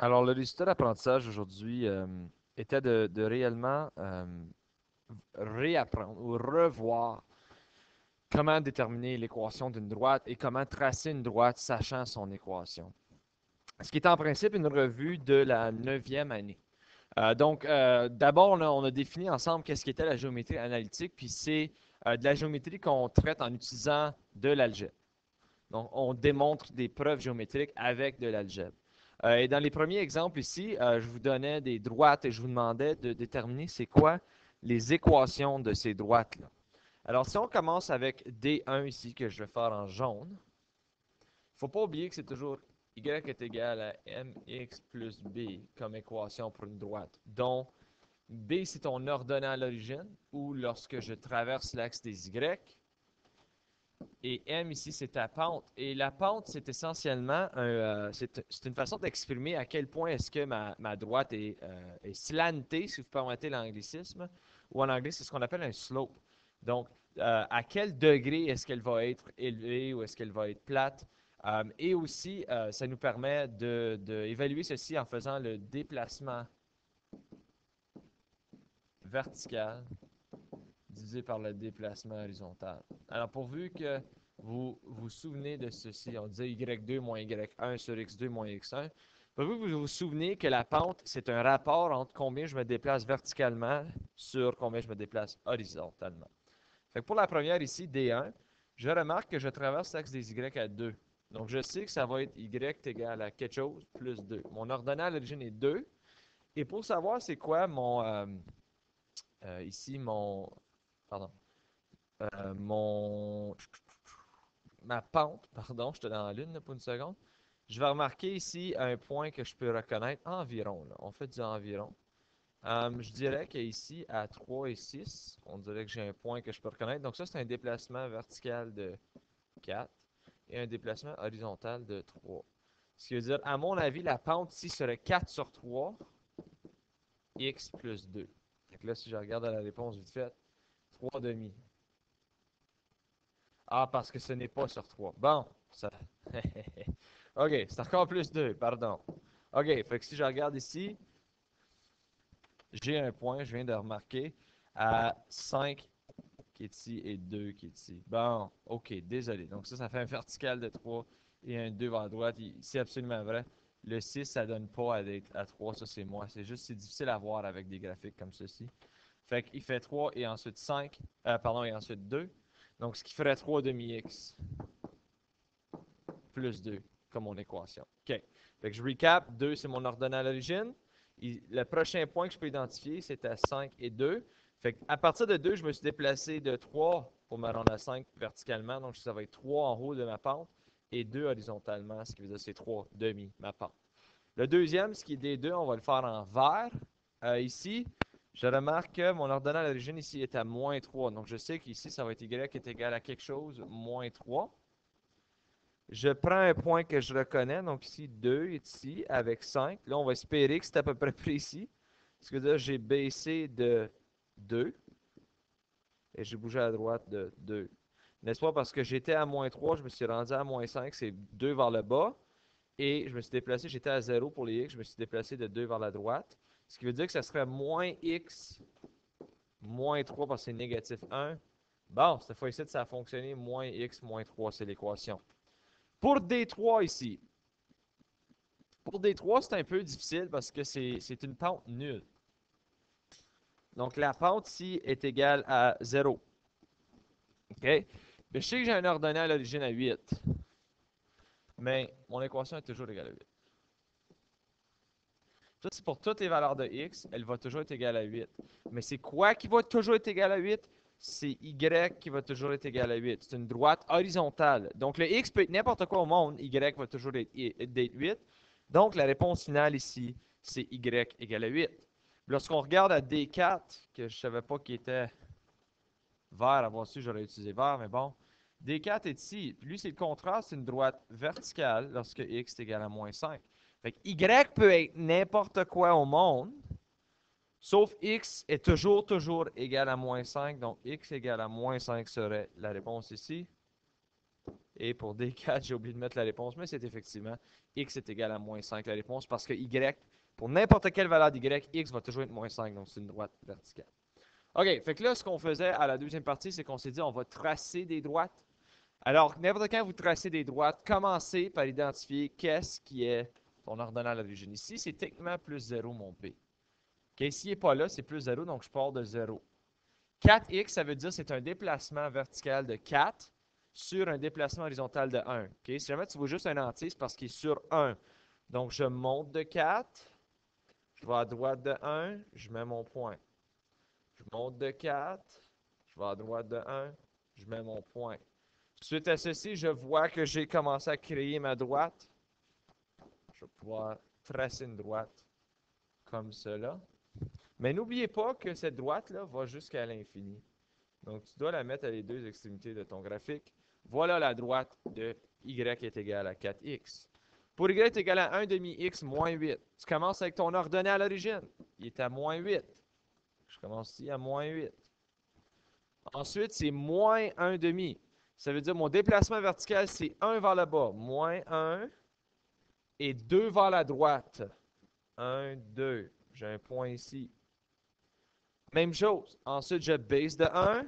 Alors, le résultat d'apprentissage aujourd'hui était de réellement réapprendre ou revoir comment déterminer l'équation d'une droite et comment tracer une droite sachant son équation. Ce qui est en principe une revue de la neuvième année. D'abord, on a défini ensemble qu'est-ce qu'était la géométrie analytique, puis c'est de la géométrie qu'on traite en utilisant de l'algèbre. Donc, on démontre des preuves géométriques avec de l'algèbre. Et dans les premiers exemples ici, je vous donnais des droites et je vous demandais de déterminer c'est quoi les équations de ces droites-là. Alors, si on commence avec D1 ici, que je vais faire en jaune, il ne faut pas oublier que c'est toujours y est égal à mx plus b comme équation pour une droite, dont b c'est ton ordonnée à l'origine, ou lorsque je traverse l'axe des y, et m ici, c'est ta pente. Et la pente, c'est essentiellement c'est une façon d'exprimer à quel point est-ce que ma droite est slantée, si vous permettez l'anglicisme, ou en anglais, c'est ce qu'on appelle un slope. Donc, à quel degré est-ce qu'elle va être élevée ou est-ce qu'elle va être plate? Et aussi, ça nous permet d'évaluer ceci en faisant le déplacement vertical divisé par le déplacement horizontal. Alors, pourvu que vous vous souvenez de ceci, on disait y2 moins y1 sur x2 moins x1, pourvu que vous vous souvenez que la pente, c'est un rapport entre combien je me déplace verticalement sur combien je me déplace horizontalement. Fait que pour la première ici, D1, je remarque que je traverse l'axe des y à 2. Donc, je sais que ça va être y égal à quelque chose plus 2. Mon ordonnée à l'origine est 2. Et pour savoir c'est quoi ici, pardon, mon, ma pente, pardon, j'étais dans la lune là, pour une seconde. Je vais remarquer ici un point que je peux reconnaître environ. Là. On fait du environ. Je dirais qu'ici, à 3 et 6, on dirait que j'ai un point que je peux reconnaître. Donc ça, c'est un déplacement vertical de 4 et un déplacement horizontal de 3. Ce qui veut dire, à mon avis, la pente ici serait 4 sur 3, x plus 2. Donc là, si je regarde à la réponse vite fait, 3 demi. Ah, parce que ce n'est pas sur 3. Bon, ça. OK, c'est encore plus 2, pardon. OK, fait que si je regarde ici, j'ai un point, je viens de remarquer, à 5 qui est ici et 2 qui est ici. Bon, OK, désolé. Donc ça fait un vertical de 3 et un 2 vers la droite. C'est absolument vrai. Le 6, ça donne pas à 3, ça c'est moi. C'est juste, c'est difficile à voir avec des graphiques comme ceci. Fait qu'il fait 3 et ensuite 5, pardon, et ensuite 2. Donc ce qui ferait 3 demi-x plus 2 comme mon équation. OK. Fait que je recap. 2, c'est mon ordonnée à l'origine. Le prochain point que je peux identifier, c'est à 5 et 2. Fait à partir de 2, je me suis déplacé de 3 pour me rendre à 5 verticalement. Donc, ça va être 3 en haut de ma pente et 2 horizontalement, ce qui veut dire que c'est 3 demi ma pente. Le deuxième, ce qui est D2, on va le faire en vert. Ici, je remarque que mon ordonnée à l'origine ici est à moins 3. Donc, je sais qu'ici, ça va être Y est égal à quelque chose, moins 3. Je prends un point que je reconnais, donc ici 2 est ici avec 5. Là, on va espérer que c'est à peu près précis. Ce que là, j'ai baissé de 2 et j'ai bougé à droite de 2. N'est-ce pas? Parce que j'étais à moins 3, je me suis rendu à moins 5, c'est 2 vers le bas. Et je me suis déplacé, j'étais à 0 pour les x, je me suis déplacé de 2 vers la droite. Ce qui veut dire que ça serait moins x moins 3 parce que c'est négatif 1. Bon, cette fois-ci, ça a fonctionné. Moins x moins 3, c'est l'équation. Pour D3 ici, pour D3, c'est un peu difficile parce que c'est une pente nulle. Donc, la pente ici est égale à 0. OK? Mais je sais que j'ai un ordonnée à l'origine à 8. Mais mon équation est toujours égale à 8. Ça, c'est pour toutes les valeurs de x, elle va toujours être égale à 8. Mais c'est quoi qui va toujours être égal à 8? C'est y qui va toujours être égal à 8. C'est une droite horizontale. Donc, le x peut être n'importe quoi au monde, y va toujours être 8. Donc, la réponse finale ici, c'est y égale à 8. Lorsqu'on regarde à D4, que je ne savais pas qu'il était vert, avoir su, j'aurais utilisé vert, mais bon. D4 est ici. Lui, c'est le contraire, c'est une droite verticale lorsque x est égal à moins 5. Fait que y peut être n'importe quoi au monde, sauf x est toujours égal à moins 5. Donc, x égale à moins 5 serait la réponse ici. Et pour D4, j'ai oublié de mettre la réponse, mais c'est effectivement x est égal à moins 5 la réponse parce que y, pour n'importe quelle valeur d'y, x va toujours être moins 5, donc c'est une droite verticale. OK, fait que là, ce qu'on faisait à la deuxième partie, c'est qu'on s'est dit on va tracer des droites. Alors, n'importe quand vous tracez des droites, commencez par identifier qu'est-ce qui est ton ordonnal à l'origine. Ici, c'est techniquement plus 0, mon P. OK, s'il n'est pas là, c'est plus 0, donc je pars de 0. 4x, ça veut dire que c'est un déplacement vertical de 4 sur un déplacement horizontal de 1. Okay? Si jamais tu vois juste un entier, c'est parce qu'il est sur 1. Donc, je monte de 4, je vais à droite de 1, je mets mon point. Je monte de 4, je vais à droite de 1, je mets mon point. Suite à ceci, je vois que j'ai commencé à créer ma droite. Je vais pouvoir tracer une droite comme cela. Mais n'oubliez pas que cette droite-là va jusqu'à l'infini. Donc, tu dois la mettre à les deux extrémités de ton graphique. Voilà la droite de y est égal à 4x. Pour y est égal à 1 demi x moins 8. Tu commences avec ton ordonnée à l'origine. Il est à moins 8. Je commence ici à moins 8. Ensuite, c'est moins 1 demi. Ça veut dire mon déplacement vertical, c'est 1 vers le bas. Moins 1 et 2 vers la droite. 1, 2. J'ai un point ici. Même chose. Ensuite, je baisse de 1.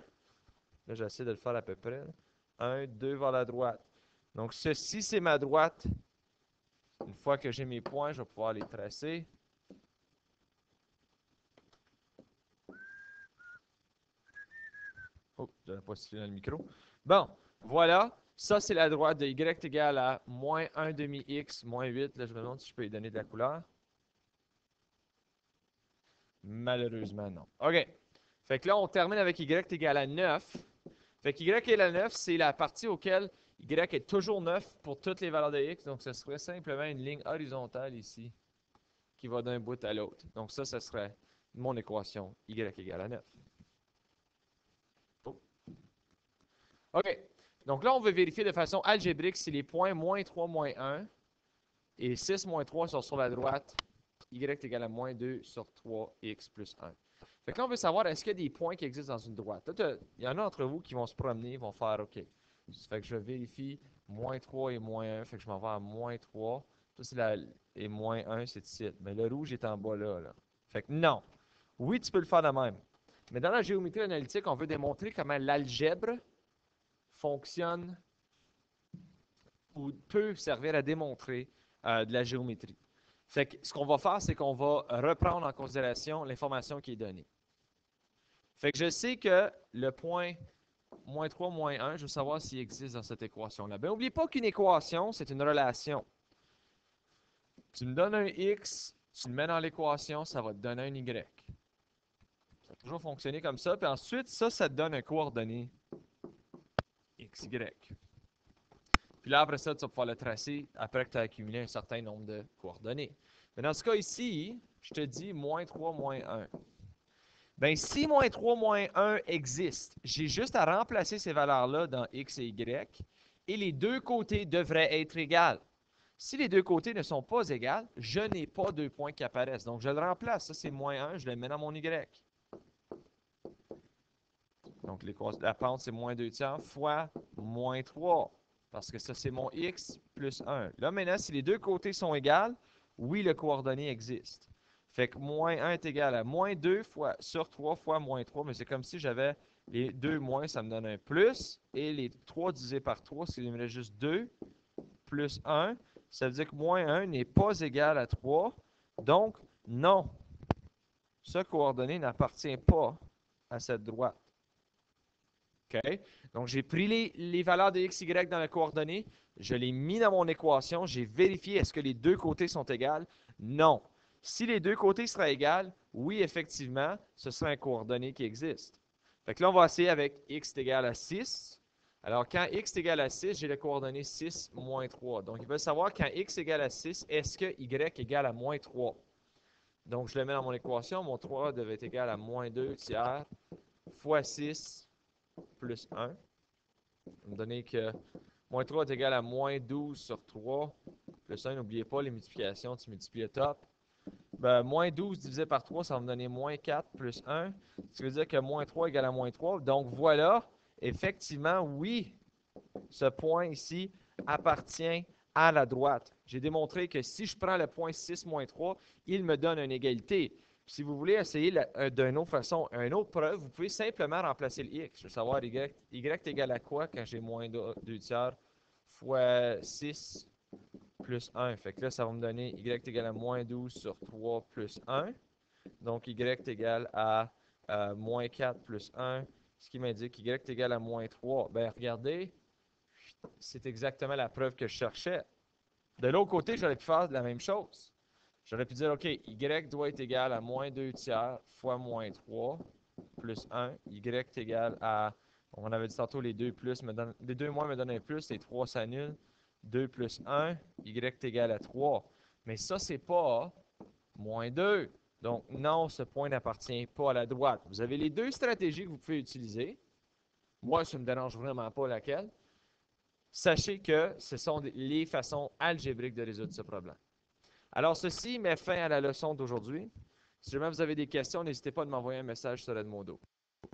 Là, j'essaie de le faire à peu près. 1, 2 vers la droite. Donc, ceci, c'est ma droite. Une fois que j'ai mes points, je vais pouvoir les tracer. Oh, je n'avais pas sifflé dans le micro. Bon, voilà. Ça, c'est la droite de y égale à moins 1 demi x moins 8. Là, je me demande si je peux lui donner de la couleur. Malheureusement, non. OK. Fait que là, on termine avec y égale à 9. Fait que y égale à 9, c'est la partie auquel y est toujours 9 pour toutes les valeurs de x. Donc, ce serait simplement une ligne horizontale ici qui va d'un bout à l'autre. Donc, ça serait mon équation y égale à 9. Oh. OK. Donc là, on veut vérifier de façon algébrique si les points moins 3, moins 1 et 6, moins 3 sont sur la droite. Y égale à moins 2 sur 3x plus 1. Fait que là, on veut savoir est-ce qu'il y a des points qui existent dans une droite. Là, il y en a d'entre vous qui vont se promener, vont faire OK. Fait que je vérifie moins 3 et moins 1. Fait que je m'en vais à moins 3. Ça, c'est la. Et moins 1, c'est ici. Mais le rouge est en bas là. Fait que non. Oui, tu peux le faire de même. Mais dans la géométrie analytique, on veut démontrer comment l'algèbre fonctionne ou peut servir à démontrer de la géométrie. Fait que ce qu'on va faire, c'est qu'on va reprendre en considération l'information qui est donnée. Fait que je sais que le point moins 3, moins 1, je veux savoir s'il existe dans cette équation-là. Bien, n'oubliez pas qu'une équation, c'est une relation. Tu me donnes un x, tu le mets dans l'équation, ça va te donner un y. Ça a toujours fonctionné comme ça. Puis ensuite, ça te donne un coordonné xy. Puis là, après ça, tu vas pouvoir le tracer après que tu as accumulé un certain nombre de coordonnées. Mais dans ce cas ici, je te dis moins 3, moins 1. Bien, si moins 3, moins 1 existe, j'ai juste à remplacer ces valeurs-là dans x et y, et les deux côtés devraient être égaux. Si les deux côtés ne sont pas égaux, je n'ai pas deux points qui apparaissent. Donc, je le remplace. Ça, c'est moins 1, je le mets dans mon y. Donc, la pente, c'est moins 2 tiers fois moins 3. Parce que ça, c'est mon x plus 1. Là, maintenant, si les deux côtés sont égaux, oui, le coordonné existe. Fait que moins 1 est égal à moins 2 fois, sur 3 fois moins 3. Mais c'est comme si j'avais les deux moins, ça me donne un plus. Et les 3 divisé par 3, c'est me reste juste 2 plus 1. Ça veut dire que moins 1 n'est pas égal à 3. Donc, non. Ce coordonné n'appartient pas à cette droite. OK? Donc, j'ai pris les valeurs de x, y dans les coordonnées, je les ai mis dans mon équation, j'ai vérifié est-ce que les deux côtés sont égaux? Non. Si les deux côtés seraient égaux, oui, effectivement, ce serait un coordonné qui existe. Fait que là, on va essayer avec x est égal à 6. Alors, quand x est égal à 6, j'ai le coordonné 6 moins 3. Donc, il veut savoir quand x est égal à 6, est-ce que y est égal à moins 3? Donc, je le mets dans mon équation. Mon 3 devait être égal à moins 2 tiers fois 6 plus 1. Ça va me donner que moins 3 est égal à moins 12 sur 3 plus 1. N'oubliez pas les multiplications, tu multiplies le top. Ben, moins 12 divisé par 3, ça va me donner moins 4 plus 1. Ce qui veut dire que moins 3 égale à moins 3. Donc voilà, effectivement, oui, ce point ici appartient à la droite. J'ai démontré que si je prends le point 6 moins 3, il me donne une égalité. Si vous voulez essayer d'une autre façon, une autre preuve, vous pouvez simplement remplacer le x. Je veux savoir y égale à quoi quand j'ai moins 2 tiers fois 6 plus 1. Fait que là, ça va me donner y égale à moins 12 sur 3 plus 1. Donc, y égale à moins 4 plus 1, ce qui m'indique y égale à moins 3. Ben, regardez, c'est exactement la preuve que je cherchais. De l'autre côté, j'aurais pu faire la même chose. J'aurais pu dire, OK, y doit être égal à moins 2 tiers fois moins 3 plus 1. Y est égal à, on avait dit tantôt, les deux moins me donnent un plus, les 3 s'annulent. 2 plus 1, y est égal à 3. Mais ça, c'est pas moins 2. Donc, non, ce point n'appartient pas à la droite. Vous avez les deux stratégies que vous pouvez utiliser. Moi, ça ne me dérange vraiment pas laquelle. Sachez que ce sont les façons algébriques de résoudre ce problème. Alors, ceci met fin à la leçon d'aujourd'hui. Si jamais vous avez des questions, n'hésitez pas à m'envoyer un message sur Edmodo.